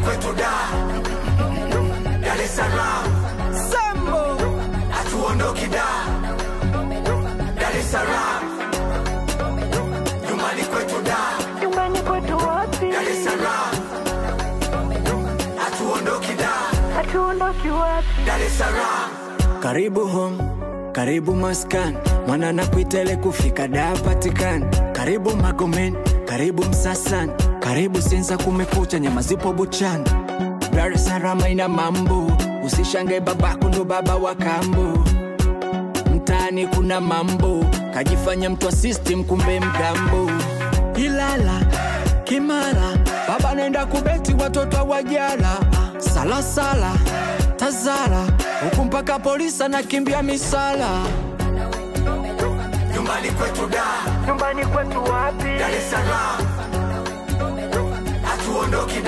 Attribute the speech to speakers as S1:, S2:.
S1: kwetu Dar es Salaam.
S2: Sambo
S1: Hatuondoki Dar es Salaam. Nyumbani kwetu
S2: nyumbani kwetu wapi?
S1: Dar es Salaam. Hatuondoki
S2: hatuondoki wapi?
S1: Dar es Salaam.
S3: Karibu home, karibu maskani, mwana nakuitele kufika dapatikani. Karibu Magomeni, karibu Msasani, karibu Sinza kumekucha nyama zipo buchani. Dar es Salaam ina mambo, usishangae babako ndo baba wa kambo. Mtaani kuna mambo, kajifanya mtu wa system kumbe mgambo. Ilala, Kimara, baba nenda kubeti watoto wajala. Salasala, Tazara, huku mpaka polisi na kimbia misala.
S1: Nyumbani kwetu
S2: nyumbani kwetu wapi?
S1: Dar es Salaam. Hatuondoki